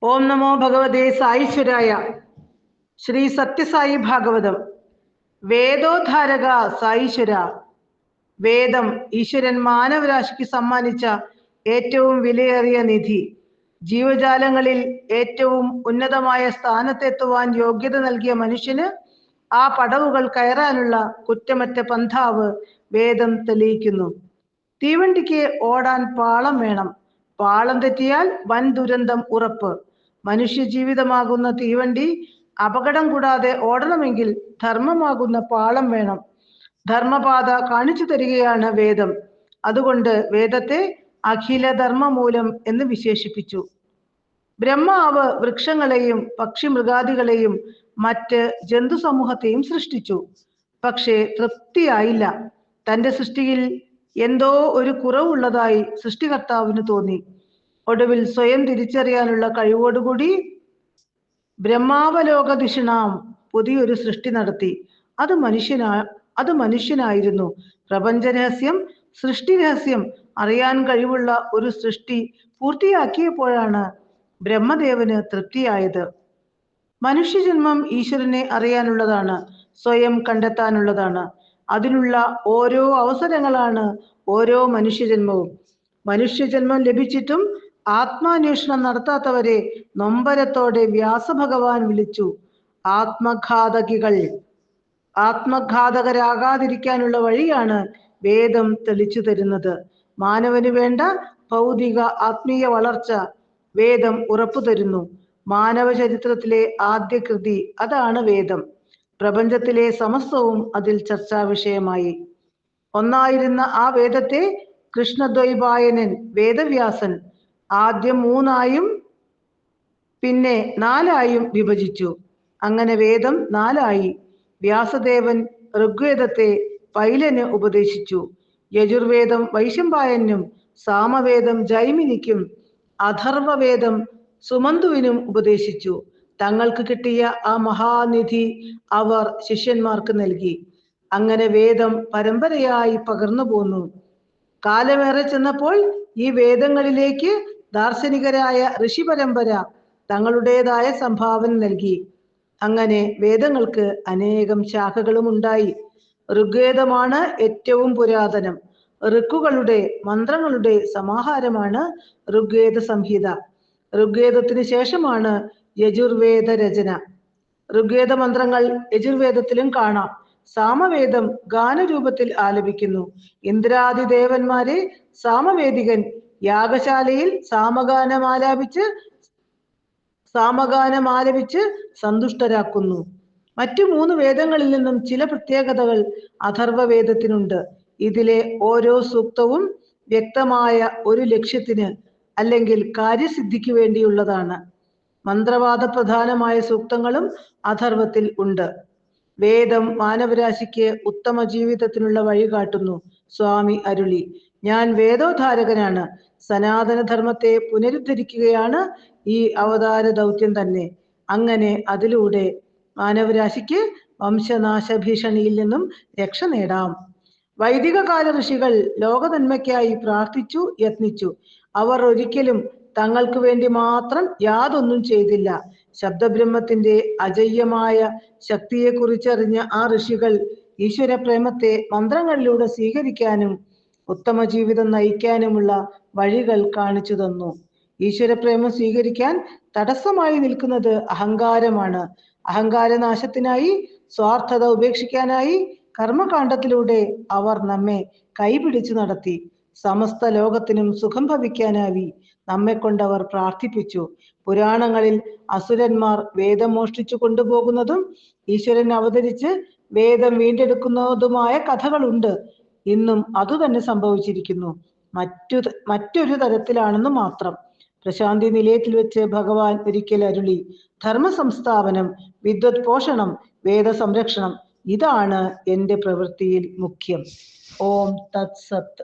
ഓം നമോ ഭഗവതേ സായീശ്വരായ. ശ്രീ സത്യസായി ഭാഗവതം. വേദോദ്ധാരക സായീശ്വര. വേദം ഈശ്വരൻ മാനവരാശിക്ക് സമ്മാനിച്ച ഏറ്റവും വിലയേറിയ നിധി. ജീവജാലങ്ങളിൽ ഏറ്റവും ഉന്നതമായ സ്ഥാനത്തെത്തുവാൻ യോഗ്യത നൽകിയ മനുഷ്യന് ആ പടവുകൾ കയറാനുള്ള കുറ്റമറ്റ പന്ഥാവ് വേദം തെളിയിക്കുന്നു. തീവണ്ടിക്ക് ഓടാൻ പാളം വേണം. പാളം തെറ്റിയാൽ വൻ ദുരന്തം ഉറപ്പ്. മനുഷ്യ ജീവിതമാകുന്ന തീവണ്ടി അപകടം കൂടാതെ ഓടണമെങ്കിൽ ധർമ്മമാകുന്ന പാളം വേണം. ധർമ്മപാത കാണിച്ചു തരികയാണ് വേദം. അതുകൊണ്ട് വേദത്തെ അഖില ധർമ്മമൂലം എന്ന് വിശേഷിപ്പിച്ചു. ബ്രഹ്മാവ് വൃക്ഷങ്ങളെയും പക്ഷി മൃഗാദികളെയും മറ്റ് ജന്തു സമൂഹത്തെയും സൃഷ്ടിച്ചു. പക്ഷേ തൃപ്തിയായില്ല. തന്റെ സൃഷ്ടിയിൽ എന്തോ ഒരു കുറവുള്ളതായി സൃഷ്ടികർത്താവിന് തോന്നി. ഒടുവിൽ സ്വയം തിരിച്ചറിയാനുള്ള കഴിവോടുകൂടി ബ്രഹ്മാവലോകധിഷണാം പുതിയൊരു സൃഷ്ടി നടത്തി. അത് മനുഷ്യനായിരുന്നു. പ്രപഞ്ചരഹസ്യം, സൃഷ്ടി രഹസ്യം അറിയാൻ കഴിവുള്ള ഒരു സൃഷ്ടി പൂർത്തിയാക്കിയപ്പോഴാണ് ബ്രഹ്മദേവന് തൃപ്തിയായത്. മനുഷ്യജന്മം ഈശ്വരനെ അറിയാനുള്ളതാണ്, സ്വയം കണ്ടെത്താനുള്ളതാണ്. അതിനുള്ള ഓരോ അവസരങ്ങളാണ് ഓരോ മനുഷ്യജന്മവും. മനുഷ്യജന്മം ലഭിച്ചിട്ടും ആത്മാന്വേഷണം നടത്താത്തവരെ നൊമ്പരത്തോടെ വ്യാസഭഗവാൻ വിളിച്ചു ആത്മഘാതകികൾ. ആത്മഘാതകരാകാതിരിക്കാനുള്ള വഴിയാണ് വേദം തെളിച്ചു തരുന്നത്. മാനവന് വേണ്ട ഭൗതിക ആത്മീയ വളർച്ച വേദം ഉറപ്പു തരുന്നു. മാനവ ചരിത്രത്തിലെ ആദ്യ കൃതി അതാണ് വേദം. പ്രപഞ്ചത്തിലെ സമസ്തവും അതിൽ ചർച്ചാ വിഷയമായി. ഒന്നായിരുന്ന ആ വേദത്തെ കൃഷ്ണദ്വൈപായനൻ വേദവ്യാസൻ ആദ്യം 3 പിന്നെ 4 വിഭജിച്ചു. അങ്ങനെ വേദം 4. വ്യാസദേവൻ ഋഗ്വേദത്തെ പൈലന് ഉപദേശിച്ചു. യജുർവേദം വൈശമ്പായനും സാമവേദം ജൈമിനിക്കും അഥർവവേദം സുമന്തുവിനും ഉപദേശിച്ചു. തങ്ങൾക്ക് കിട്ടിയ ആ മഹാനിധി അവർ ശിഷ്യന്മാർക്ക് നൽകി. അങ്ങനെ വേദം പരമ്പരയായി പകർന്നു പോന്നു. കാലമേറെ ചെന്നപ്പോൾ ഈ വേദങ്ങളിലേക്ക് ദാർശനികരായ ഋഷി പരമ്പര തങ്ങളുടേതായ സംഭാവന നൽകി. അങ്ങനെ വേദങ്ങൾക്ക് അനേകം ശാഖകളും ഉണ്ടായി. ഋഗ്വേദമാണ് ഏറ്റവും പുരാതനം. ഋക്കുകളുടെ മന്ത്രങ്ങളുടെ സമാഹാരമാണ് ഋഗ്വേദ സംഹിത. ഋഗ്വേദത്തിന് ശേഷമാണ് യജുർവേദ രചന. ഋഗ്വേദ മന്ത്രങ്ങൾ യജുർവേദത്തിലും കാണാം. സാമവേദം ഗാനരൂപത്തിൽ ആലപിക്കുന്നു. ഇന്ദ്രാദി ദേവന്മാരെ സാമവേദികൻ യാഗശാലയിൽ സാമഗാനമാലപിച്ച് സന്തുഷ്ടരാക്കുന്നു. മറ്റു 3 വേദങ്ങളിൽ നിന്നും ചില പ്രത്യേകതകൾ അഥർവവേദത്തിനുണ്ട്. ഇതിലെ ഓരോ സൂക്തവും വ്യക്തമായ ഒരു ലക്ഷ്യത്തിന് അല്ലെങ്കിൽ കാര്യസിദ്ധിക്ക് വേണ്ടിയുള്ളതാണ്. മന്ത്രവാദ പ്രധാനമായ സൂക്തങ്ങളും അഥർവത്തിൽ ഉണ്ട്. വേദം മാനവരാശിക്ക് ഉത്തമ ജീവിതത്തിനുള്ള വഴി കാട്ടുന്നു. സ്വാമി അരുളി, ഞാൻ വേദോദ്ധാരകനാണ്. സനാതന ധർമ്മത്തെ പുനരുദ്ധരിക്കുകയാണ് ഈ അവതാര ദൗത്യം തന്നെ. അങ്ങനെ അതിലൂടെ മാനവരാശിക്ക് വംശനാശ ഭീഷണിയിൽ നിന്നും രക്ഷ നേടാം. വൈദിക കാല ഋഷികൾ ലോകനന്മയ്ക്കായി പ്രാർത്ഥിച്ചു, യത്നിച്ചു. അവർ ഒരിക്കലും തങ്ങൾക്ക് വേണ്ടി മാത്രം യാതൊന്നും ചെയ്തില്ല. ശബ്ദബ്രഹ്മത്തിന്റെ അജയ്യമായ ശക്തിയെ കുറിച്ചറിഞ്ഞ ആ ഋഷികൾ ഈശ്വര പ്രേമത്തെ മന്ത്രങ്ങളിലൂടെ സ്വീകരിക്കാനും ഉത്തമ ജീവിതം നയിക്കാനുമുള്ള വഴികൾ കാണിച്ചു തന്നു. ഈശ്വരപ്രേമം സ്വീകരിക്കാൻ തടസ്സമായി നിൽക്കുന്നത് അഹങ്കാരമാണ്. അഹങ്കാരനാശത്തിനായി, സ്വാർത്ഥത ഉപേക്ഷിക്കാനായി കർമ്മകാണ്ഡത്തിലൂടെ അവർ നമ്മെ കൈപിടിച്ചു നടത്തി. സമസ്ത ലോകത്തിനും സുഖം ഭവിക്കാനായി നമ്മെ കൊണ്ടവർ പ്രാർത്ഥിപ്പിച്ചു. പുരാണങ്ങളിൽ അസുരന്മാർ വേദം മോഷ്ടിച്ചു കൊണ്ടുപോകുന്നതും ഈശ്വരൻ അവതരിച്ച് വേദം വീണ്ടെടുക്കുന്നതുമായ കഥകളുണ്ട്. ഇന്നും അതുതന്നെ സംഭവിച്ചിരിക്കുന്നു, മറ്റൊരു തരത്തിലാണെന്ന് മാത്രം. പ്രശാന്തി നിലയത്തിൽ വെച്ച് ഭഗവാൻ ഒരിക്കൽ അരുളി, ധർമ്മ സംസ്ഥാപനം, വിദ്വത് പോഷണം, വേദ സംരക്ഷണം, ഇതാണ് എൻ്റെ പ്രവൃത്തിയിൽ മുഖ്യം. ഓം തത്സത്ത്.